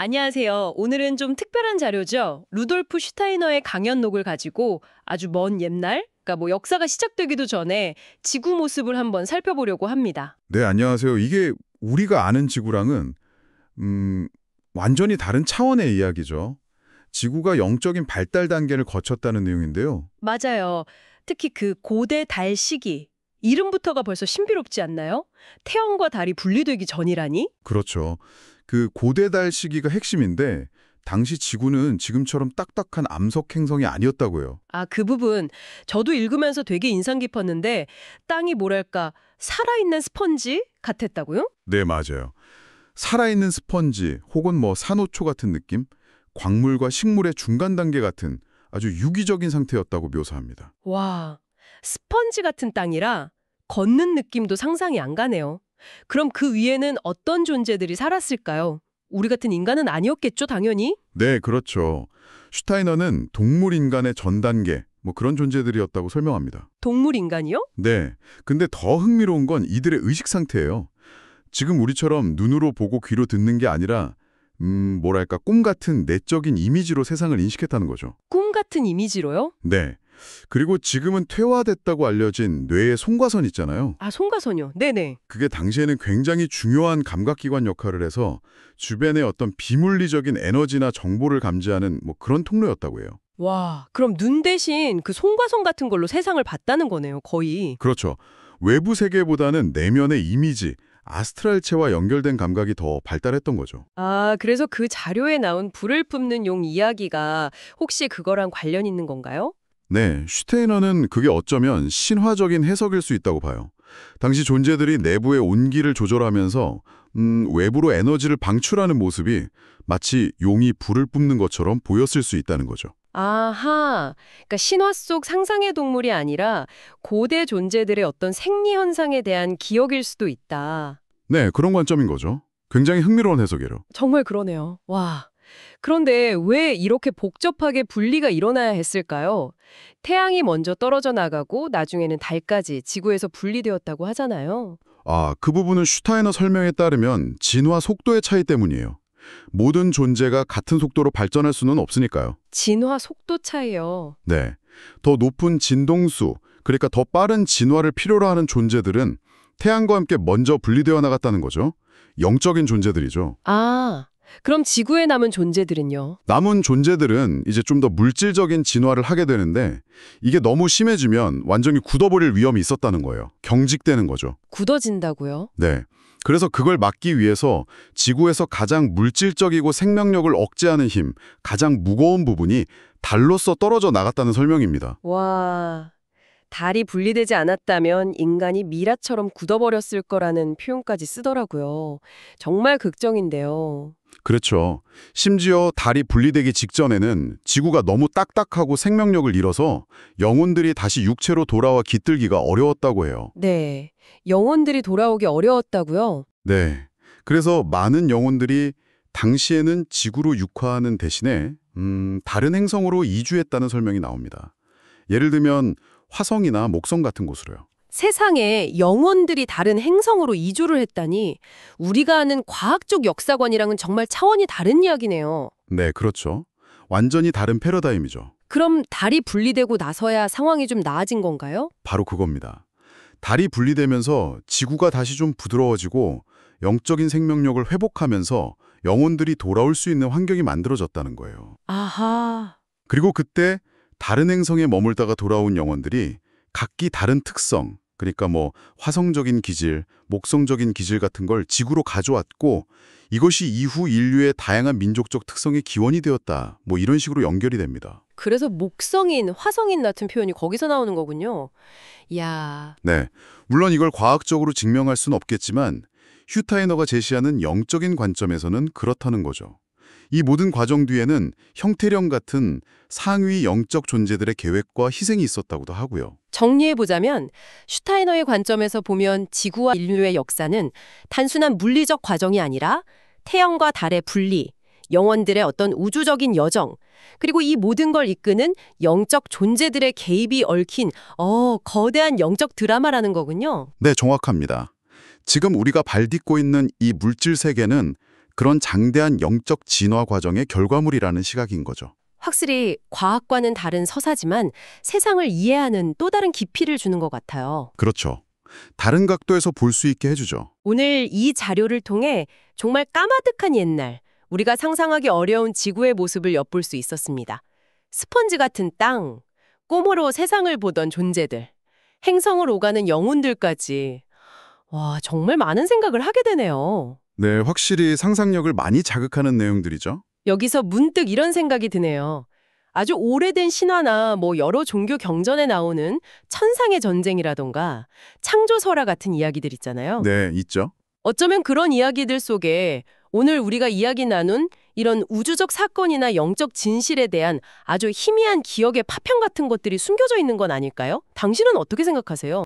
안녕하세요. 오늘은 좀 특별한 자료죠. 루돌프 슈타이너의 강연록을 가지고 아주 먼 옛날, 그러니까 뭐 역사가 시작되기도 전에 지구 모습을 한번 살펴보려고 합니다. 네, 안녕하세요. 이게 우리가 아는 지구랑은 완전히 다른 차원의 이야기죠. 지구가 영적인 발달 단계를 거쳤다는 내용인데요. 맞아요. 특히 그 고대 달 시기. 이름부터가 벌써 신비롭지 않나요? 태양과 달이 분리되기 전이라니? 그렇죠. 그 고대달 시기가 핵심인데 당시 지구는 지금처럼 딱딱한 암석 행성이 아니었다고요. 아, 그 부분 저도 읽으면서 되게 인상 깊었는데 땅이 뭐랄까 살아있는 스펀지 같았다고요? 네, 맞아요. 살아있는 스펀지 혹은 뭐 산호초 같은 느낌? 광물과 식물의 중간 단계 같은 아주 유기적인 상태였다고 묘사합니다. 와, 스펀지 같은 땅이라 걷는 느낌도 상상이 안 가네요. 그럼 그 위에는 어떤 존재들이 살았을까요? 우리 같은 인간은 아니었겠죠, 당연히? 네, 그렇죠. 슈타이너는 동물 인간의 전 단계, 뭐 그런 존재들이었다고 설명합니다. 동물 인간이요? 네. 근데 더 흥미로운 건 이들의 의식 상태예요. 지금 우리처럼 눈으로 보고 귀로 듣는 게 아니라 뭐랄까 꿈 같은 내적인 이미지로 세상을 인식했다는 거죠. 꿈 같은 이미지로요? 네. 그리고 지금은 퇴화됐다고 알려진 뇌의 송과선 있잖아요. 아, 송가선요. 네네. 그게 당시에는 굉장히 중요한 감각기관 역할을 해서 주변의 어떤 비물리적인 에너지나 정보를 감지하는 뭐 그런 통로였다고 해요. 와, 그럼 눈 대신 그 송가선 같은 걸로 세상을 봤다는 거네요, 거의. 그렇죠. 외부 세계보다는 내면의 이미지, 아스트랄체와 연결된 감각이 더 발달했던 거죠. 아, 그래서 그 자료에 나온 불을 뿜는 용 이야기가 혹시 그거랑 관련 있는 건가요? 네, 슈테이너는 그게 어쩌면 신화적인 해석일 수 있다고 봐요. 당시 존재들이 내부의 온기를 조절하면서 외부로 에너지를 방출하는 모습이 마치 용이 불을 뿜는 것처럼 보였을 수 있다는 거죠. 아하, 그러니까 신화 속 상상의 동물이 아니라 고대 존재들의 어떤 생리 현상에 대한 기억일 수도 있다. 네, 그런 관점인 거죠. 굉장히 흥미로운 해석이에요. 정말 그러네요. 와. 그런데 왜 이렇게 복잡하게 분리가 일어나야 했을까요? 태양이 먼저 떨어져 나가고 나중에는 달까지 지구에서 분리되었다고 하잖아요. 그 부분은 슈타이너 설명에 따르면 진화 속도의 차이 때문이에요. 모든 존재가 같은 속도로 발전할 수는 없으니까요. 진화 속도 차이요. 네. 더 높은 진동수, 그러니까 더 빠른 진화를 필요로 하는 존재들은 태양과 함께 먼저 분리되어 나갔다는 거죠. 영적인 존재들이죠. 아, 그럼 지구에 남은 존재들은요? 남은 존재들은 이제 좀 더 물질적인 진화를 하게 되는데 이게 너무 심해지면 완전히 굳어버릴 위험이 있었다는 거예요. 경직되는 거죠. 굳어진다고요? 네. 그래서 그걸 막기 위해서 지구에서 가장 물질적이고 생명력을 억제하는 힘, 가장 무거운 부분이 달로서 떨어져 나갔다는 설명입니다. 와, 달이 분리되지 않았다면 인간이 미라처럼 굳어버렸을 거라는 표현까지 쓰더라고요. 정말 극정인데요. 그렇죠. 심지어 달이 분리되기 직전에는 지구가 너무 딱딱하고 생명력을 잃어서 영혼들이 다시 육체로 돌아와 깃들기가 어려웠다고 해요. 네, 영혼들이 돌아오기 어려웠다고요? 네. 그래서 많은 영혼들이 당시에는 지구로 육화하는 대신에 다른 행성으로 이주했다는 설명이 나옵니다. 예를 들면 화성이나 목성 같은 곳으로요. 세상에 영혼들이 다른 행성으로 이주를 했다니 우리가 아는 과학적 역사관이랑은 정말 차원이 다른 이야기네요. 네, 그렇죠. 완전히 다른 패러다임이죠. 그럼 달이 분리되고 나서야 상황이 좀 나아진 건가요? 바로 그겁니다. 달이 분리되면서 지구가 다시 좀 부드러워지고 영적인 생명력을 회복하면서 영혼들이 돌아올 수 있는 환경이 만들어졌다는 거예요. 아하. 그리고 그때 다른 행성에 머물다가 돌아온 영혼들이 각기 다른 특성, 그러니까 뭐 화성적인 기질, 목성적인 기질 같은 걸 지구로 가져왔고 이것이 이후 인류의 다양한 민족적 특성의 기원이 되었다. 뭐 이런 식으로 연결이 됩니다. 그래서 목성인, 화성인 같은 표현이 거기서 나오는 거군요. 이야. 네, 물론 이걸 과학적으로 증명할 수는 없겠지만 휴타이너가 제시하는 영적인 관점에서는 그렇다는 거죠. 이 모든 과정 뒤에는 형태령 같은 상위 영적 존재들의 계획과 희생이 있었다고도 하고요. 정리해보자면 슈타이너의 관점에서 보면 지구와 인류의 역사는 단순한 물리적 과정이 아니라 태양과 달의 분리, 영혼들의 어떤 우주적인 여정, 그리고 이 모든 걸 이끄는 영적 존재들의 개입이 얽힌 거대한 영적 드라마라는 거군요. 네, 정확합니다. 지금 우리가 발딛고 있는 이 물질 세계는 그런 장대한 영적 진화 과정의 결과물이라는 시각인 거죠. 확실히 과학과는 다른 서사지만 세상을 이해하는 또 다른 깊이를 주는 것 같아요. 그렇죠. 다른 각도에서 볼 수 있게 해주죠. 오늘 이 자료를 통해 정말 까마득한 옛날, 우리가 상상하기 어려운 지구의 모습을 엿볼 수 있었습니다. 스펀지 같은 땅, 꿈으로 세상을 보던 존재들, 행성을 오가는 영혼들까지. 와, 정말 많은 생각을 하게 되네요. 네, 확실히 상상력을 많이 자극하는 내용들이죠. 여기서 문득 이런 생각이 드네요. 아주 오래된 신화나 여러 종교 경전에 나오는 천상의 전쟁이라던가 창조설화 같은 이야기들 있잖아요. 네, 있죠. 어쩌면 그런 이야기들 속에 오늘 우리가 이야기 나눈 이런 우주적 사건이나 영적 진실에 대한 아주 희미한 기억의 파편 같은 것들이 숨겨져 있는 건 아닐까요? 당신은 어떻게 생각하세요?